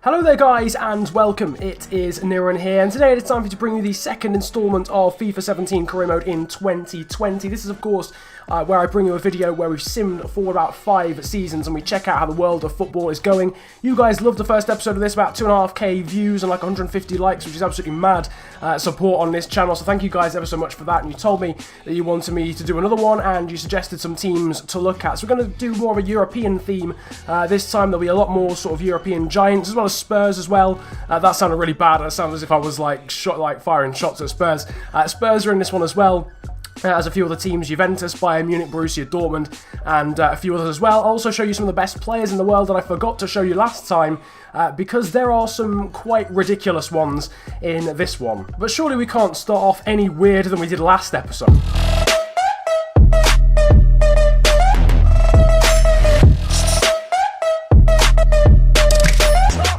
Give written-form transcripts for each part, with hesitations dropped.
Hello there guys and welcome, it is Niren here, and today it's time for me to bring you the second installment of FIFA 17 career mode in 2020. This is of course where I bring you a video where we've simmed for about 5 seasons and we check out how the world of football is going. You guys loved the first episode of this, about 2.5k views and like 150 likes, which is absolutely mad support on this channel, so thank you guys ever so much for that. And you told me that you wanted me to do another one and you suggested some teams to look at, so we're going to do more of a European theme. This time there'll be a lot more sort of European giants as well as Spurs as well. That sounded really bad. That sounded as if I was like firing shots at Spurs. Spurs are in this one as well, as a few other teams: Juventus, Bayern, Munich, Borussia Dortmund, and a few others as well. I'll also show you some of the best players in the world that I forgot to show you last time, because there are some quite ridiculous ones in this one. But surely we can't start off any weirder than we did last episode.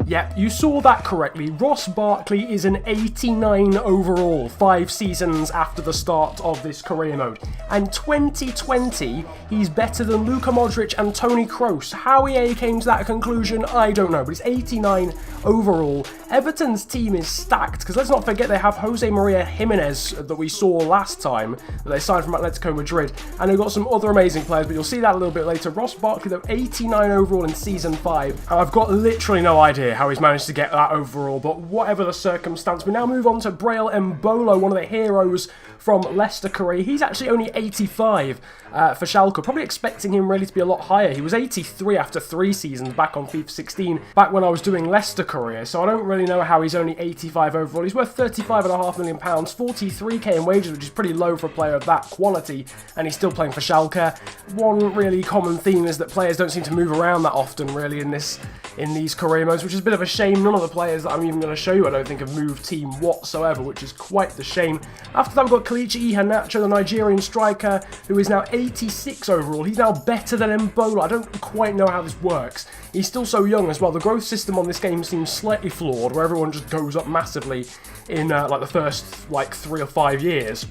Yep, you saw that correctly. Ross Barkley is an 89 overall, 5 seasons after the start of this career mode. And 2020, he's better than Luka Modric and Toni Kroos. How EA came to that conclusion, I don't know, but it's 89 overall. Everton's team is stacked, because let's not forget they have Jose Maria Jimenez that we saw last time, that they signed from Atletico Madrid, and they've got some other amazing players, but you'll see that a little bit later. Ross Barkley, though, 89 overall in Season 5, and I've got literally no idea how he's managed to get that overall, but whatever the circumstance. We now move on to Breel Mbolo, one of the heroes from Leicester career. He's actually only 85 for Schalke, probably expecting him really to be a lot higher. He was 83 after 3 seasons back on FIFA 16, back when I was doing Leicester career, so I don't really know how he's only 85 overall. He's worth £35.5 million, 43k in wages, which is pretty low for a player of that quality, and he's still playing for Schalke. One really common theme is that players don't seem to move around that often really in these career modes, which is a bit of a shame. None of the players that I'm even going to show you I don't think have moved team whatsoever, which is quite the shame. After that we've got Kelechi Iheanacho, the Nigerian striker, who is now 86 overall. He's now better than Mbolo. I don't quite know how this works. He's still so young as well. The growth system on this game seems slightly flawed, where everyone just goes up massively in like the first 3 or 5 years.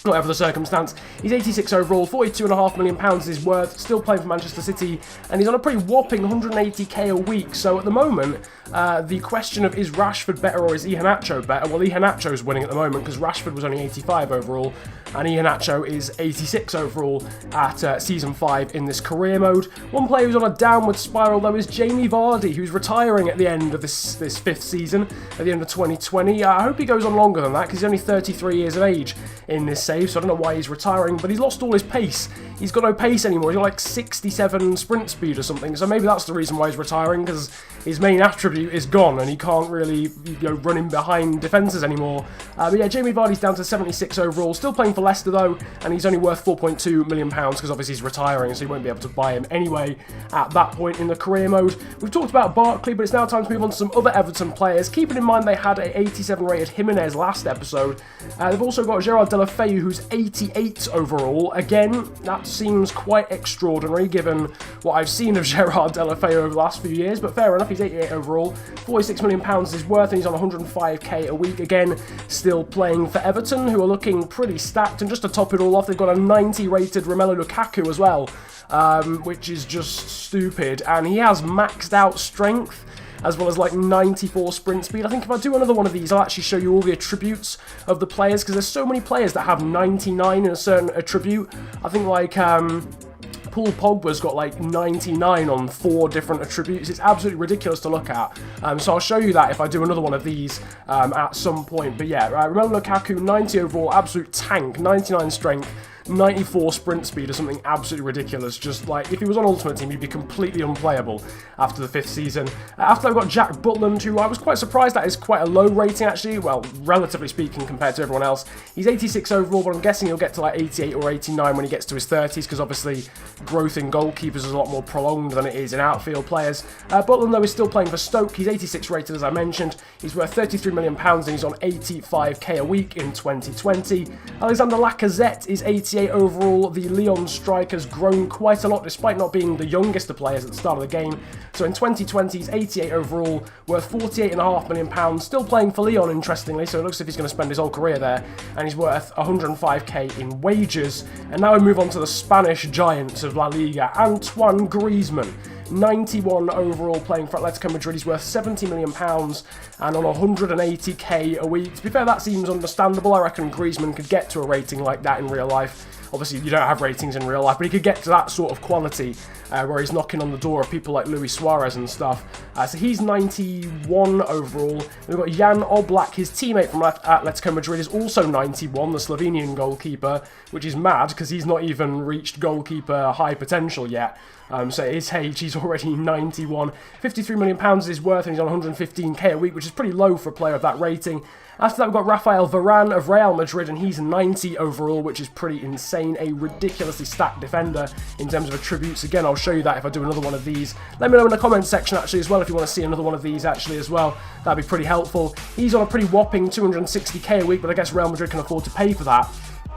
Whatever the circumstance, he's 86 overall, £42.5 million is his worth, still playing for Manchester City, and he's on a pretty whopping 180k a week. So at the moment, the question of is Rashford better or is Iheanacho better? Well, Iheanacho's winning at the moment because Rashford was only 85 overall, and Iheanacho is 86 overall at Season 5 in this career mode. One player who's on a downward spiral though is Jamie Vardy, who's retiring at the end of this 5th season, at the end of 2020. I hope he goes on longer than that because he's only 33 years of age in this save, so I don't know why he's retiring, but he's lost all his pace. He's got no pace anymore. He's got like 67 sprint speed or something, so maybe that's the reason why he's retiring, because his main attribute is gone and he can't really run in behind defences anymore. But yeah, Jamie Vardy's down to 76 overall, still playing for Leicester though, and he's only worth £4.2 million because obviously he's retiring, so you won't be able to buy him anyway at that point in the career mode. We've talked about Barkley, but it's now time to move on to some other Everton players, keeping in mind they had a 87 rated Jimenez last episode. They've also got Gerard Deulofeu, who's 88 overall. Again, that seems quite extraordinary given what I've seen of Gerard Deulofeu over the last few years, but fair enough, he's 88 overall, £46 million is his worth, and he's on 105k a week. Again, still playing for Everton, who are looking pretty stacked, and just to top it all off, they've got a 90 rated Romelu Lukaku as well, which is just stupid, and he has maxed out strength as well as like 94 sprint speed. I think if I do another one of these, I'll actually show you all the attributes of the players, because there's so many players that have 99 in a certain attribute. I think like Paul Pogba's got like 99 on 4 different attributes. It's absolutely ridiculous to look at. So I'll show you that if I do another one of these at some point. But yeah, Romelu Lukaku, 90 overall, absolute tank, 99 strength, 94 sprint speed or something absolutely ridiculous. Just like, if he was on Ultimate Team, he'd be completely unplayable after the 5th season. After I've got Jack Butland, who I was quite surprised that is quite a low rating actually, well, relatively speaking compared to everyone else. He's 86 overall, but I'm guessing he'll get to like 88 or 89 when he gets to his 30s, because obviously growth in goalkeepers is a lot more prolonged than it is in outfield players. Butland though is still playing for Stoke. He's 86 rated as I mentioned. He's worth £33 million and he's on 85k a week in 2020. Alexander Lacazette is 88 overall. The Lyon striker's grown quite a lot despite not being the youngest of players at the start of the game. So in 2020 he's 88 overall, worth £48.5 million, still playing for Lyon interestingly, so it looks as if he's going to spend his whole career there, and he's worth 105k in wages. And now we move on to the Spanish giants of La Liga, Antoine Griezmann. 91 overall playing for Atletico Madrid. He's worth £70 million and on 180k a week. To be fair, that seems understandable. I reckon Griezmann could get to a rating like that in real life. Obviously, you don't have ratings in real life, but he could get to that sort of quality where he's knocking on the door of people like Luis Suarez and stuff. So he's 91 overall. We've got Jan Oblak, his teammate from Atletico Madrid, is also 91, the Slovenian goalkeeper, which is mad because he's not even reached goalkeeper high potential yet. So at his age, he's already 91. £53 million is his worth, and he's on 115k a week, which is pretty low for a player of that rating. After that, we've got Rafael Varane of Real Madrid, and he's 90 overall, which is pretty insane. A ridiculously stacked defender in terms of attributes. Again, I'll show you that if I do another one of these. Let me know in the comments section, actually, as well, if you want to see another one of these, actually, as well. That'd be pretty helpful. He's on a pretty whopping 260k a week, but I guess Real Madrid can afford to pay for that.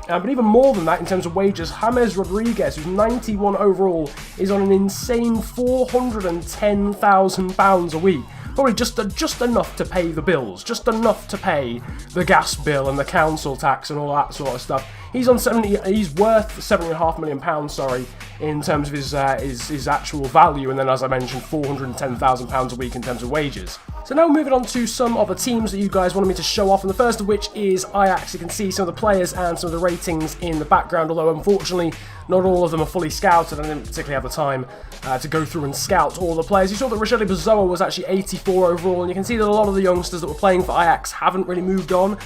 But even more than that in terms of wages, James Rodriguez, who's 91 overall, is on an insane £410,000 a week. Probably just enough to pay the bills, just enough to pay the gas bill and the council tax and all that sort of stuff. He's on he's worth £70.5 million, sorry, in terms of his actual value, and then as I mentioned, £410,000 a week in terms of wages. So now moving on to some of the teams that you guys wanted me to show off, and the first of which is Ajax. You can see some of the players and some of the ratings in the background, although unfortunately not all of them are fully scouted. I didn't particularly have the time to go through and scout all the players. You saw that Rogelio Bazoa was actually 84 overall, and you can see that a lot of the youngsters that were playing for Ajax haven't really moved on.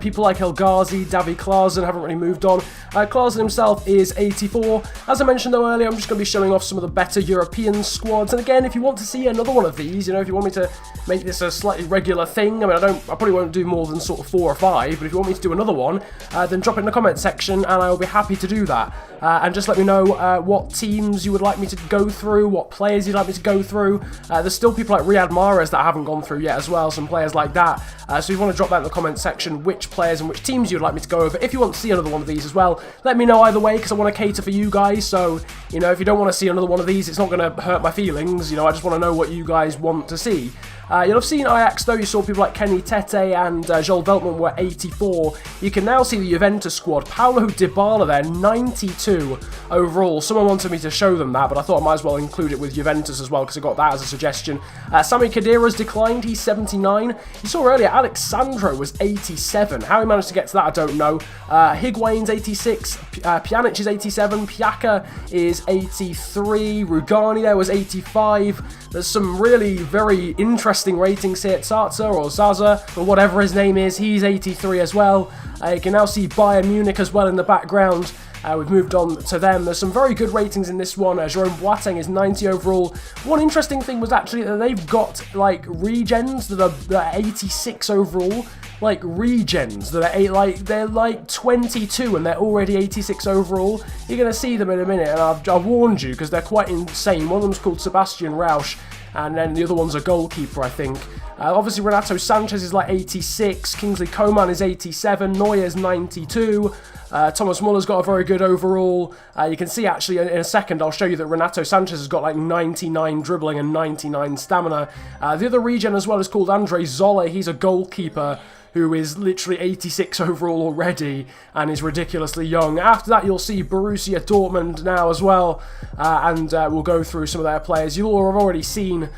People like El Ghazi, Davy Klaassen haven't really moved on. Klaassen himself is 84. As I mentioned though earlier, I'm just going to be showing off some of the better European squads. And again, if you want to see another one of these, you know, if you want me to make this a slightly regular thing, I mean, I probably won't do more than sort of 4 or 5, but if you want me to do another one, then drop it in the comment section and I will be happy to do that. And just let me know what teams you would like me to go through, what players you'd like me to go through. There's still people like Riyad Mahrez that I haven't gone through yet as well, some players like that. So if you want to drop that in the comment section, which players and which teams you'd like me to go over. If you want to see another one of these as well, let me know either way, because I want to cater for you guys. So, you know, if you don't want to see another one of these, it's not going to hurt my feelings. You know, I just want to know what you guys want to see. You'll have seen Ajax though, you saw people like Kenny Tete and Joel Veltman were 84. You can now see the Juventus squad. Paulo Dybala there, 92 overall. Someone wanted me to show them that, but I thought I might as well include it with Juventus as well, because I got that as a suggestion. Sami Khedira's declined, he's 79. You saw earlier, Alex Sandro was 87. How he managed to get to that, I don't know. Higuain's 86, Pjanic is 87, Piaka is 83, Rugani there was 85. There's some really very interesting ratings here. Zaza or Zaza, or whatever his name is, he's 83 as well. You can now see Bayern Munich as well in the background. We've moved on to them. There's some very good ratings in this one. Jerome Boateng is 90 overall. One interesting thing was actually that they've got like regens that are 86 overall. Like regens that are they're like 22 and they're already 86 overall. You're gonna see them in a minute, and I've warned you because they're quite insane. One of them's called Sebastian Rausch, and then the other one's a goalkeeper, I think. Obviously, Renato Sanchez is like 86, Kingsley Coman is 87, Neuer's 92, Thomas Muller's got a very good overall. You can see, actually, in a second, I'll show you that Renato Sanchez has got like 99 dribbling and 99 stamina. The other regen as well is called Andre Zolle. He's a goalkeeper who is literally 86 overall already and is ridiculously young. After that, you'll see Borussia Dortmund now as well, and we'll go through some of their players. You'll have already seen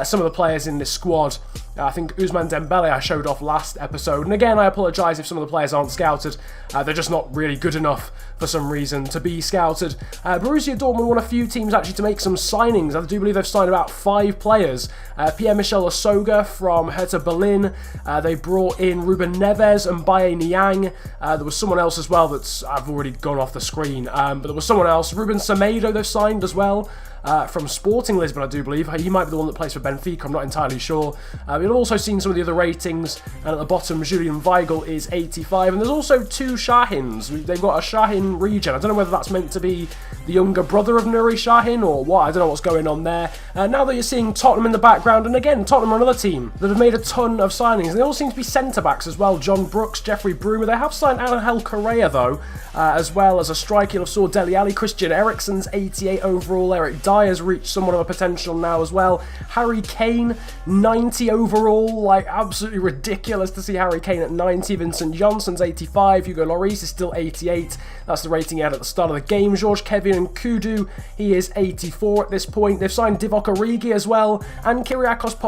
some of the players in this squad. I think Ousmane Dembele I showed off last episode, and again I apologise if some of the players aren't scouted. They're just not really good enough for some reason to be scouted. Borussia Dortmund won a few teams actually to make some signings. I do believe they've signed about 5 players. Pierre-Michel Osoga from Hertha Berlin. They brought in Ruben Neves and Baye Niang. There was someone else as well that's I've already gone off the screen, but there was someone else. Ruben Semedo they've signed as well. From Sporting Lisbon, I do believe. He might be the one that plays for Benfica, I'm not entirely sure. You've also seen some of the other ratings, and at the bottom, Julian Weigl is 85, and there's also 2 Shahins. They've got a Shahin regen. I don't know whether that's meant to be the younger brother of Nuri Sahin or what. I don't know what's going on there. Now that you're seeing Tottenham in the background, and again, Tottenham are another team that have made a ton of signings, and they all seem to be centre-backs as well. John Brooks, Jeffrey Bruma. They have signed Angel Correa, though, as well as a striker. You'll have saw Dele Alli. Christian Eriksen's 88 overall. Eric Dyer's reached somewhat of a potential now as well. Harry Kane, 90 overall. Like, absolutely ridiculous to see Harry Kane at 90. Vincent Jansson's 85. Hugo Lloris is still 88. That's the rating he had at the start of the game. George Kevin Ibrahim Kudu, he is 84 at this point. They've signed Divock Origi as well, and Kyriakos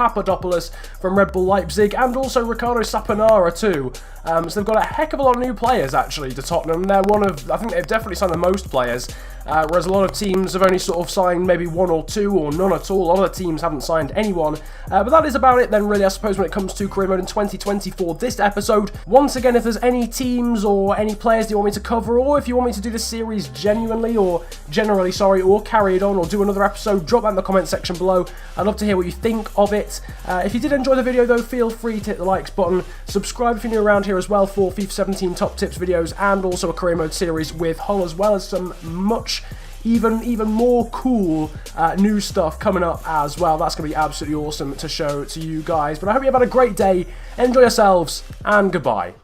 Papadopoulos from Red Bull Leipzig, and also Ricardo Saponara too. So they've got a heck of a lot of new players actually to Tottenham. They're one of, I think they've definitely signed the most players, whereas a lot of teams have only sort of signed maybe one or two or none at all. A lot of teams haven't signed anyone. But that is about it then really, I suppose, when it comes to career mode in 2020 for this episode. Once again, if there's any teams or any players that you want me to cover, or if you want me to do this series genuinely or generally, sorry, or carry it on or do another episode, drop that in the comment section below. I'd love to hear what you think of it. If you did enjoy the video though, feel free to hit the likes button. Subscribe if you're new around here as well for FIFA 17 top tips videos, and also a career mode series with Hull, as well as some much even more cool new stuff coming up as well. That's going to be absolutely awesome to show to you guys. But I hope you have had a great day, enjoy yourselves, and goodbye.